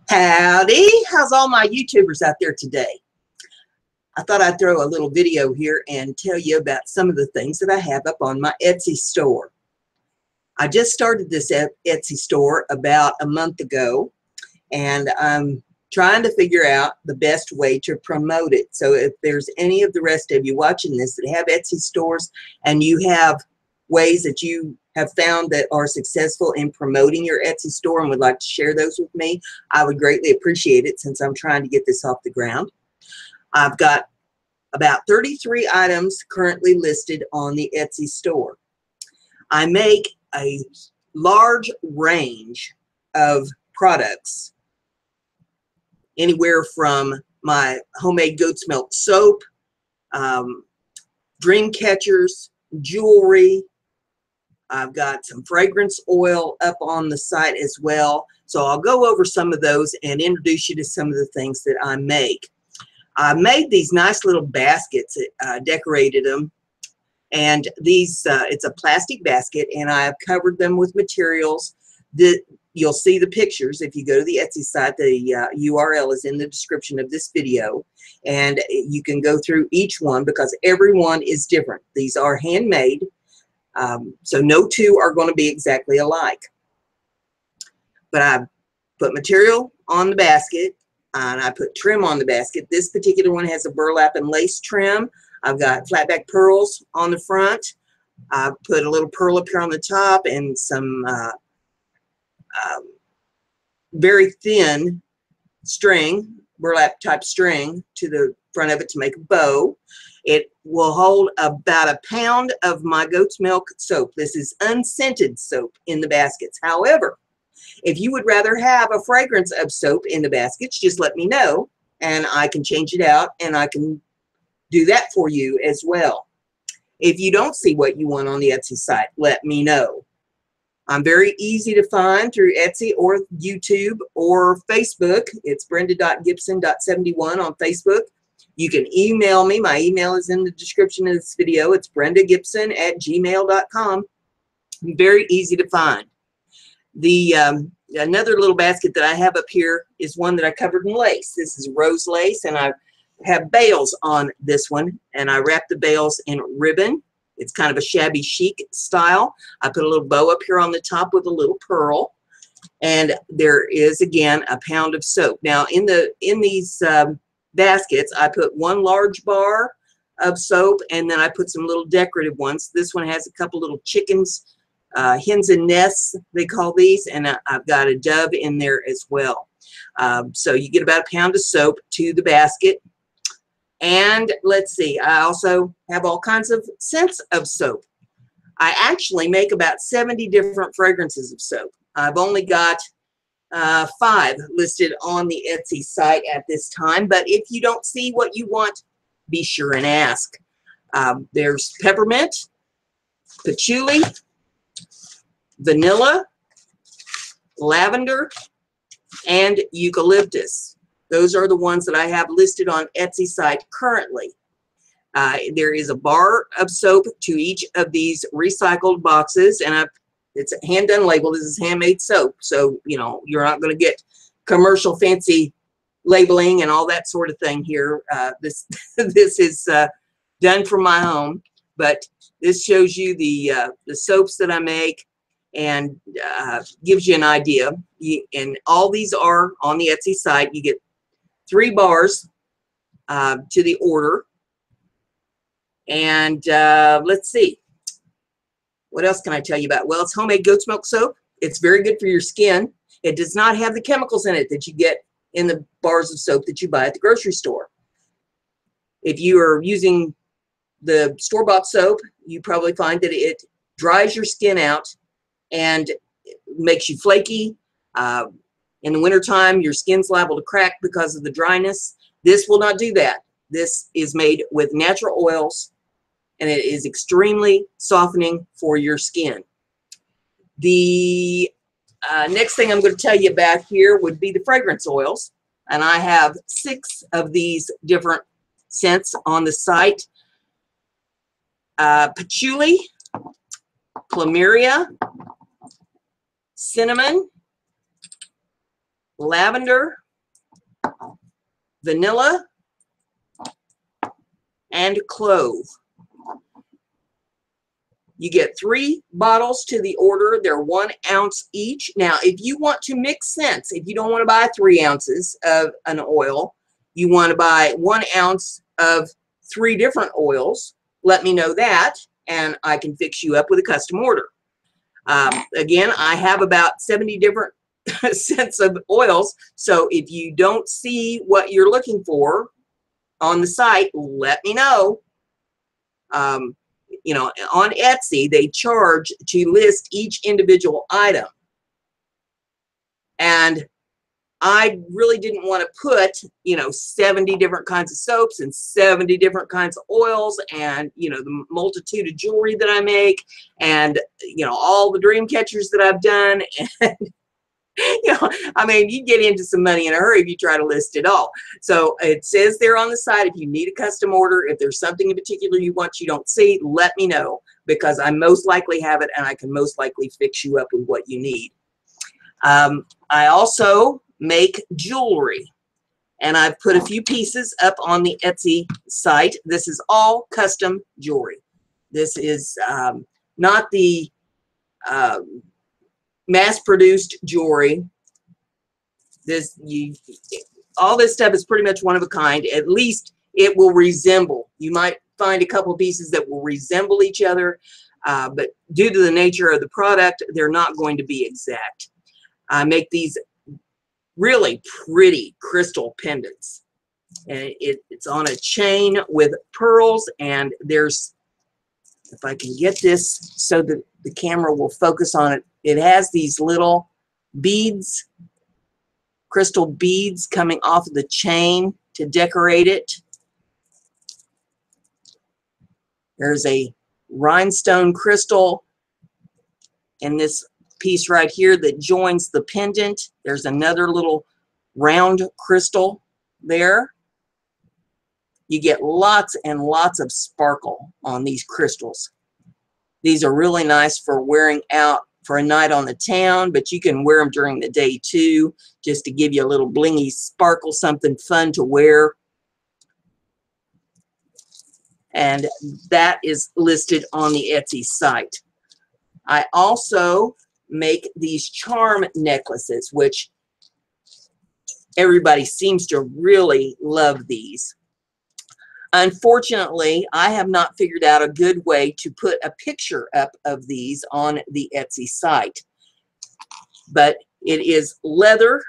Howdy, how's all my YouTubers out there today? I thought I'd throw a little video here and tell you about some of the things that I have up on my Etsy store. I just started this Etsy store about a month ago, and I'm trying to figure out the best way to promote it. So if there's any of the rest of you watching this that have Etsy stores and you have ways that you have found that are successful in promoting your Etsy store and would like to share those with me, I would greatly appreciate it since I'm trying to get this off the ground. I've got about 33 items currently listed on the Etsy store. I make a large range of products, anywhere from my homemade goat's milk soap, dream catchers, jewelry. I've got some fragrance oil up on the site as well. So I'll go over some of those and introduce you to some of the things that I make. I made these nice little baskets, decorated them, and these it's a plastic basket, and I've covered them with materials that you'll see the pictures if you go to the Etsy site. The URL is in the description of this video, and you can go through each one because every one is different. These are handmade. So no two are going to be exactly alike. But I put material on the basket, and I put trim on the basket. This particular one has a burlap and lace trim. I've got flatback pearls on the front. I put a little pearl up here on the top and some very thin string, burlap type string to the front of it to make a bow. It will hold about a pound of my goat's milk soap. This is unscented soap in the baskets. However, if you would rather have a fragrance of soap in the baskets, just let me know and I can change it out and I can do that for you as well. If you don't see what you want on the Etsy site, let me know. I'm very easy to find through Etsy or YouTube or Facebook. It's Brenda.Gibson.71 on Facebook. You can email me. My email is in the description of this video. It's BrendaGibson@gmail.com. Very easy to find. The another little basket that I have up here is one that I covered in lace. This is rose lace, and I have bales on this one, and I wrap the bales in ribbon. It's kind of a shabby chic style. I put a little bow up here on the top with a little pearl, and there is again a pound of soap. Now in these baskets, I put one large bar of soap, and then I put some little decorative ones. This one has a couple little chickens, hens and nests, they call these, and I've got a dove in there as well. So you get about a pound of soap to the basket. And let's see, I also have all kinds of scents of soap. I actually make about 70 different fragrances of soap. I've only got 5 listed on the Etsy site at this time, but if you don't see what you want, be sure and ask. There's peppermint, patchouli, vanilla, lavender, and eucalyptus. Those are the ones that I have listed on Etsy site currently. There is a bar of soap to each of these recycled boxes, and it's hand done label. This is handmade soap, so you know you're not going to get commercial fancy labeling and all that sort of thing here. This is done from my home, but this shows you the soaps that I make and gives you an idea. And all these are on the Etsy site. You get 3 bars to the order. And let's see. What else can I tell you about? Well, it's homemade goat's milk soap. It's very good for your skin. It does not have the chemicals in it that you get in the bars of soap that you buy at the grocery store. If you are using the store-bought soap, you probably find that it dries your skin out and makes you flaky. In the wintertime, your skin's liable to crack because of the dryness. This will not do that. This is made with natural oils, and it is extremely softening for your skin. The next thing I'm going to tell you about here would be the fragrance oils, and I have 6 of these different scents on the site. Patchouli, plumeria, cinnamon, lavender, vanilla, and clove. You get 3 bottles to the order. They're 1 ounce each. Now, if you want to mix scents, if you don't want to buy 3 ounces of an oil, you want to buy 1 ounce of 3 different oils, let me know that, and I can fix you up with a custom order. Again, I have about 70 different scents of oils, so if you don't see what you're looking for on the site, let me know. You know, on Etsy, they charge to list each individual item. And I really didn't want to put, you know, 70 different kinds of soaps and 70 different kinds of oils and, you know, the multitude of jewelry that I make and, you know, all the dream catchers that I've done. And, you know, I mean, you get into some money in a hurry if you try to list it all. So it says there on the side, if you need a custom order, if there's something in particular you want you don't see, let me know, because I most likely have it and I can most likely fix you up with what you need. I also make jewelry, and I've put a few pieces up on the Etsy site. This is all custom jewelry. This is not the mass-produced jewelry. All this stuff is pretty much one of a kind. At least it will resemble. You might find a couple of pieces that will resemble each other, but due to the nature of the product, they're not going to be exact. I make these really pretty crystal pendants, and it's on a chain with pearls, and there's, if I can get this so that the camera will focus on it, it has these little beads, crystal beads coming off of the chain to decorate it. There's a rhinestone crystal in this piece right here that joins the pendant. There's another little round crystal there. You get lots and lots of sparkle on these crystals. These are really nice for wearing out for a night on the town, but you can wear them during the day too, just to give you a little blingy sparkle, something fun to wear. And that is listed on the Etsy site. I also make these charm necklaces, which everybody seems to really love these. Unfortunately, I have not figured out a good way to put a picture up of these on the Etsy site. But it is leather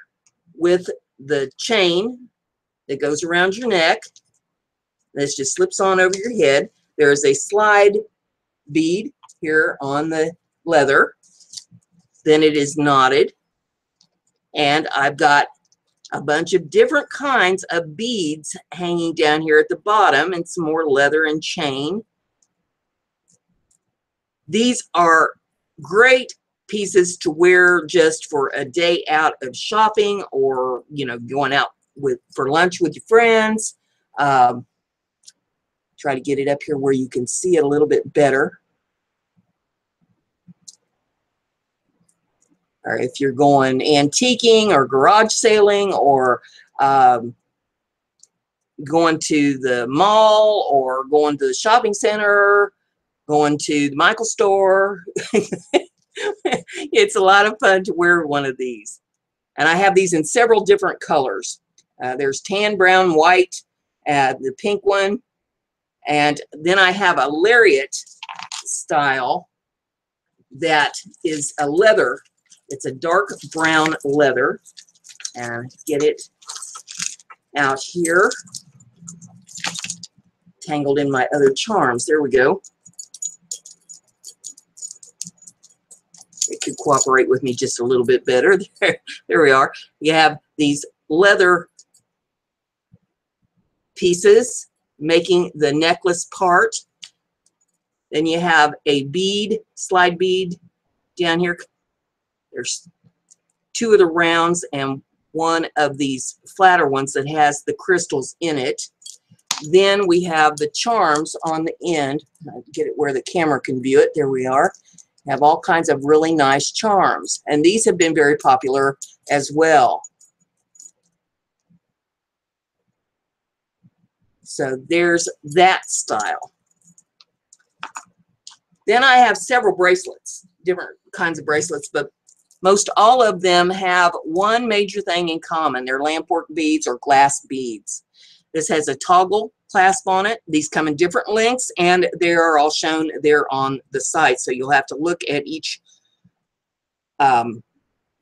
with the chain that goes around your neck. This just slips on over your head. There is a slide bead here on the leather. Then it is knotted. And I've got a bunch of different kinds of beads hanging down here at the bottom, and some more leather and chain. These are great pieces to wear just for a day out of shopping, or, you know, going out for lunch with your friends. Try to get it up here where you can see it a little bit better. Or if you're going antiquing or garage sailing, or going to the mall, or going to the shopping center, going to the Michael store. It's a lot of fun to wear one of these. And I have these in several different colors. There's tan, brown, white, the pink one. And then I have a lariat style that is a leather. It's a dark brown leather. And get it out here. Tangled in my other charms. There we go. It could cooperate with me just a little bit better. There we are. You have these leather pieces making the necklace part. Then you have a bead, slide bead down here. There's 2 of the rounds and 1 of these flatter ones that has the crystals in it. Then we have the charms on the end. I'll get it where the camera can view it. There we are. Have all kinds of really nice charms. And these have been very popular as well. So there's that style. Then I have several bracelets, different kinds of bracelets, but most all of them have one major thing in common. They're lampwork beads or glass beads. This has a toggle clasp on it. These come in different lengths, and they are all shown there on the site. So you'll have to look at each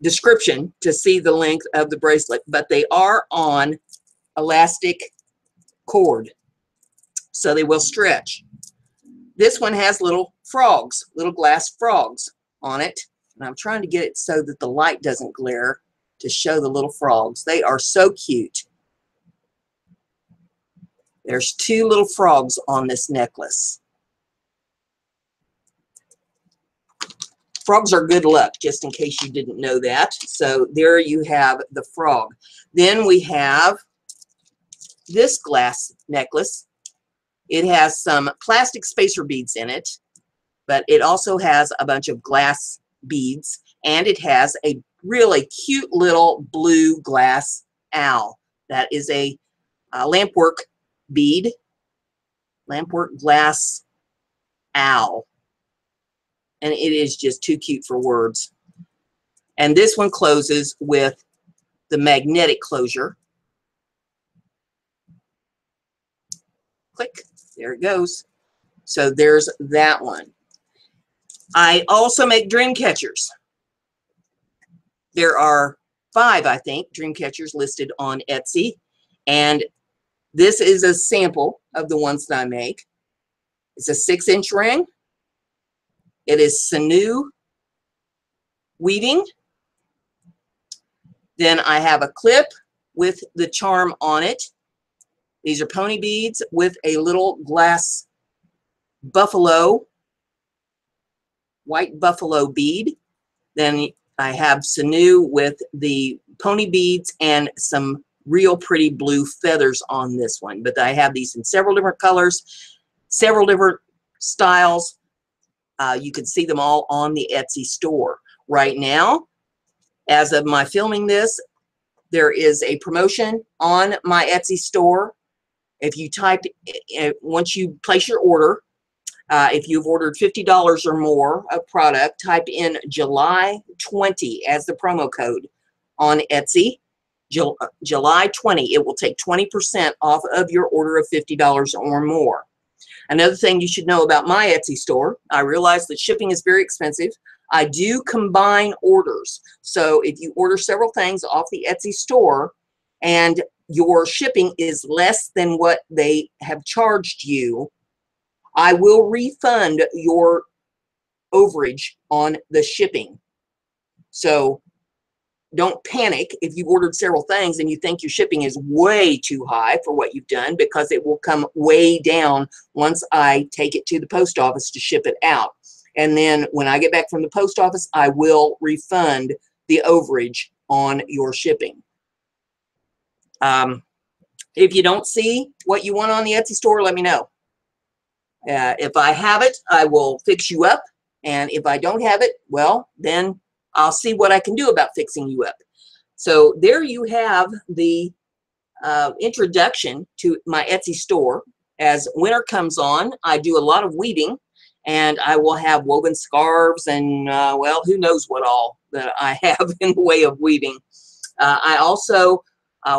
description to see the length of the bracelet, but they are on elastic cord, so they will stretch. This one has little frogs, little glass frogs on it, and I'm trying to get it so that the light doesn't glare to show the little frogs. They are so cute. There's two little frogs on this necklace. Frogs are good luck, just in case you didn't know that. So there you have the frog. Then we have this glass necklace. It has some plastic spacer beads in it, but it also has a bunch of glass beads, and it has a really cute little blue glass owl. That is a lampwork bead, lampwork glass owl. And it is just too cute for words. And this one closes with the magnetic closure. Click, there it goes. So there's that one. I also make dream catchers. There are 5, I think, dream catchers listed on Etsy. And this is a sample of the ones that I make. It's a 6-inch ring. It is sinew weaving. Then I have a clip with the charm on it. These are pony beads with a little glass buffalo, white buffalo bead. Then I have sinew with the pony beads and some real pretty blue feathers on this one. But I have these in several different colors, several different styles. You can see them all on the Etsy store. Right now, as of my filming this, there is a promotion on my Etsy store. If you type, once you place your order, if you've ordered $50 or more of product, type in July 20 as the promo code on Etsy. July 20. It will take 20% off of your order of $50 or more. Another thing you should know about my Etsy store, I realize that shipping is very expensive. I do combine orders. So if you order several things off the Etsy store and your shipping is less than what they have charged you, I will refund your overage on the shipping. So don't panic if you ordered several things and you think your shipping is way too high for what you've done, because it will come way down once I take it to the post office to ship it out. And then when I get back from the post office, I will refund the overage on your shipping. If you don't see what you want on the Etsy store, let me know. If I have it, I will fix you up. And if I don't have it, well, then I'll see what I can do about fixing you up. So there you have the introduction to my Etsy store. As winter comes on, I do a lot of weaving, and I will have woven scarves and, well, who knows what all that I have in the way of weaving. I also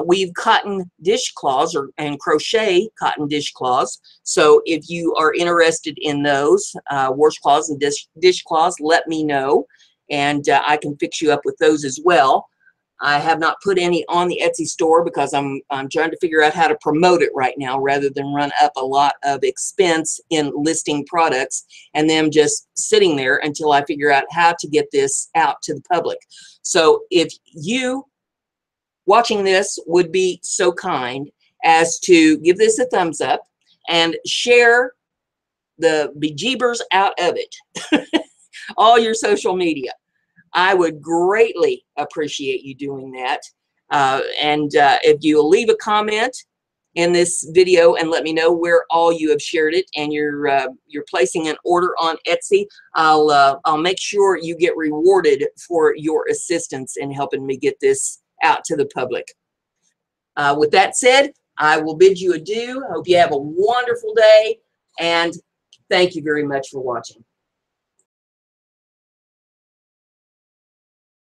weave cotton dishcloths and crochet cotton dishcloths. So if you are interested in those washcloths and dishcloths, let me know, and I can fix you up with those as well. I have not put any on the Etsy store because I'm trying to figure out how to promote it right now, rather than run up a lot of expense in listing products and them just sitting there until I figure out how to get this out to the public. So if you watching this would be so kind as to give this a thumbs up and share the bejeebers out of it, all your social media. I would greatly appreciate you doing that. And if you'll leave a comment in this video and let me know where all you have shared it, and you're placing an order on Etsy. I'll make sure you get rewarded for your assistance in helping me get this out to the public. With that said, I will bid you adieu. I hope you have a wonderful day, and thank you very much for watching.